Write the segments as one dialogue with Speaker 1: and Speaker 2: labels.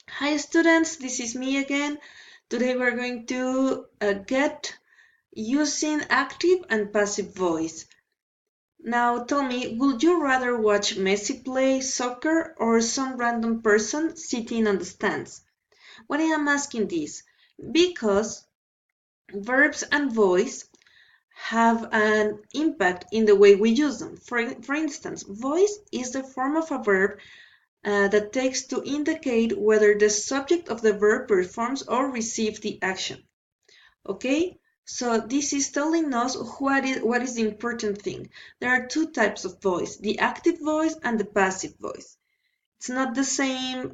Speaker 1: Hi students, this is me again. Today we're going to get using active and passive voice. Now tell me, would you rather watch Messi play soccer or some random person sitting on the stands? Why I am asking this? Because verbs and voice have an impact in the way we use them. For instance, voice is the form of a verb that takes to indicate whether the subject of the verb performs or receives the action. Okay? So this is telling us what is the important thing. There are two types of voice, the active voice and the passive voice. It's not the same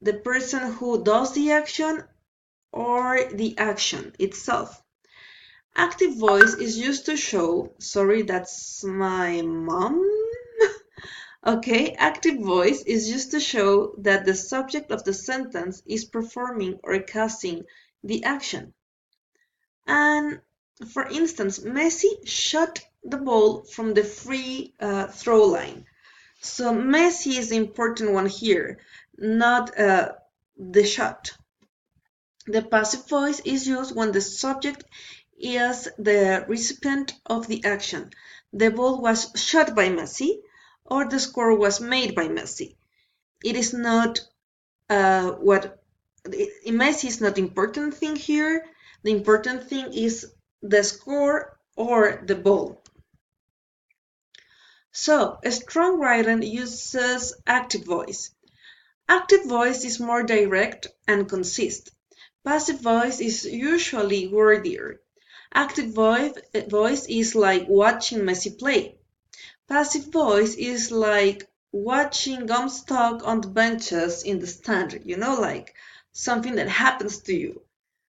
Speaker 1: the person who does the action or the action itself. Active voice is used to show, sorry, that's my mom. Okay, active voice is used to show that the subject of the sentence is performing or casting the action. And for instance, Messi shot the ball from the free throw line. So Messi is the important one here, not the shot. The passive voice is used when the subject is the recipient of the action. The ball was shot by Messi or the score was made by Messi. It is not Messi is not the important thing here. The important thing is the score or the ball. So a strong writing uses active voice. Active voice is more direct and concise. Passive voice is usually wordier. Active voice is like watching Messi play. Passive voice is like watching Gumstock on the benches in the stand, like something that happens to you,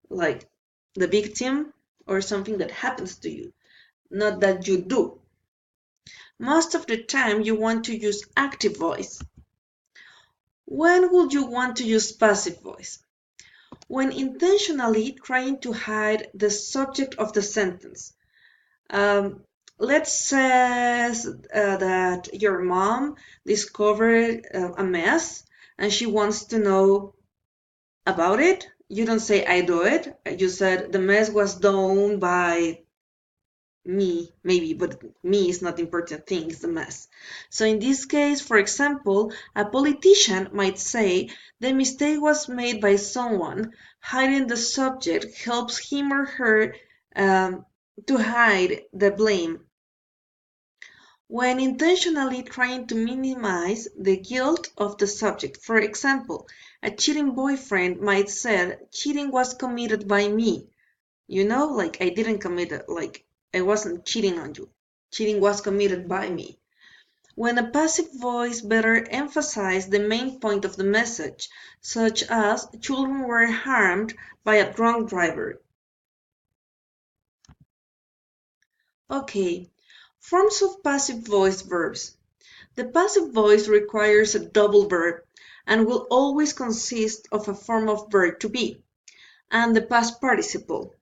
Speaker 1: like the victim or something that happens to you, not that you do. Most of the time you want to use active voice. When would you want to use passive voice? When intentionally trying to hide the subject of the sentence. Um, let's say that your mom discovered a mess and she wants to know about it. You don't say I do it. You said the mess was done by me, maybe, but me is not the important thing, it's the mess. So in this case, for example, a politician might say the mistake was made by someone. Hiding the subject helps him or her to hide the blame. When intentionally trying to minimize the guilt of the subject. For example, a cheating boyfriend might say, cheating was committed by me. Like I didn't commit it, like I wasn't cheating on you. Cheating was committed by me. When a passive voice better emphasizes the main point of the message, such as children were harmed by a drunk driver. Okay, forms of passive voice verbs. The passive voice requires a double verb and will always consist of a form of verb to be and the past participle.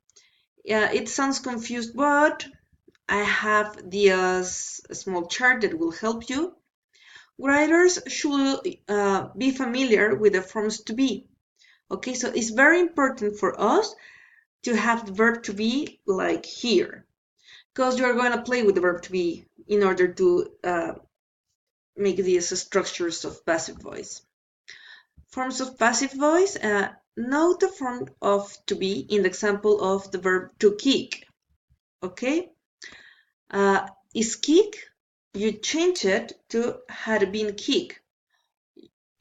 Speaker 1: Yeah, it sounds confused, but I have this small chart that will help you. Writers should be familiar with the forms to be. Okay, so it's very important for us to have the verb to be like here, because you're going to play with the verb to be in order to make these structures of passive voice. Forms of passive voice, note the form of to be in the example of the verb to kick. Okay, is kick, you change it to had been kicked.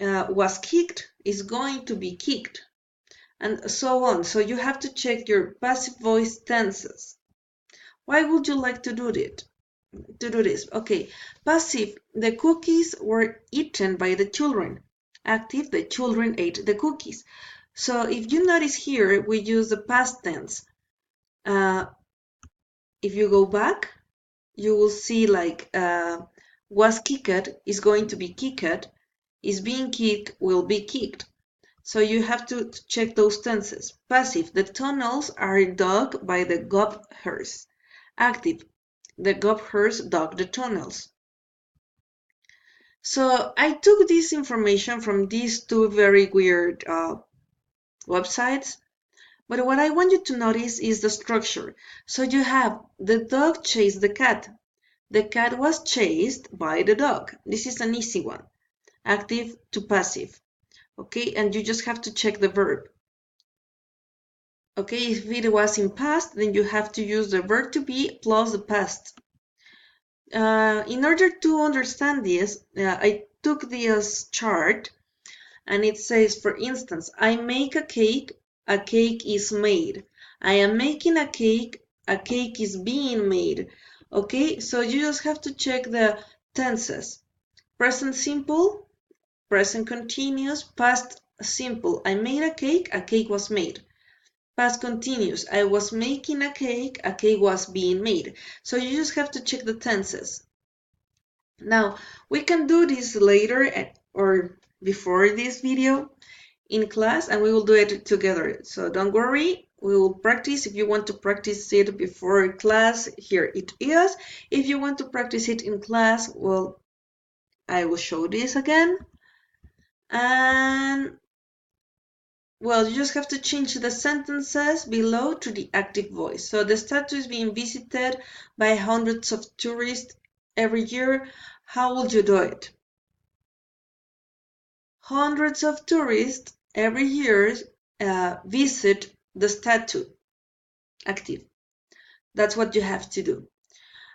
Speaker 1: Was kicked is going to be kicked, and so on. So you have to check your passive voice tenses. Why would you like to do it? To do this? Okay, passive, the cookies were eaten by the children. Active, the children ate the cookies. So if you notice here, we use the past tense. If you go back, you will see like was kicked is going to be kicked, is being kicked will be kicked. So you have to check those tenses. Passive, the tunnels are dug by the gophers. Active, the gophers dug the tunnels. So I took this information from these two very weird websites. But what I want you to notice is the structure. So you have the dog chased the cat. The cat was chased by the dog. This is an easy one. Active to passive. Okay, and you just have to check the verb. Okay, if it was in past, then you have to use the verb to be plus the past. In order to understand this, I took this chart and it says, for instance, I make a cake is made. I am making a cake is being made. Okay, so you just have to check the tenses. Present simple, present continuous, past simple. I made a cake was made. Past continuous, I was making a cake was being made. So you just have to check the tenses. Now, we can do this later or before this video in class, and we will do it together. So don't worry, we will practice. If you want to practice it before class, here it is. If you want to practice it in class, well, I will show this again. And well, you just have to change the sentences below to the active voice. So the statue is being visited by hundreds of tourists every year. How would you do it? Hundreds of tourists every year visit the statue. Active. That's what you have to do.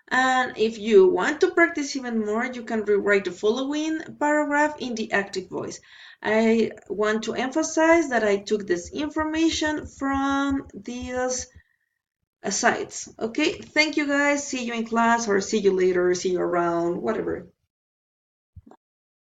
Speaker 1: And if you want to practice even more, you can rewrite the following paragraph in the active voice. I want to emphasize that I took this information from these sites. Okay, thank you guys. See you in class or see you later, see you around, whatever.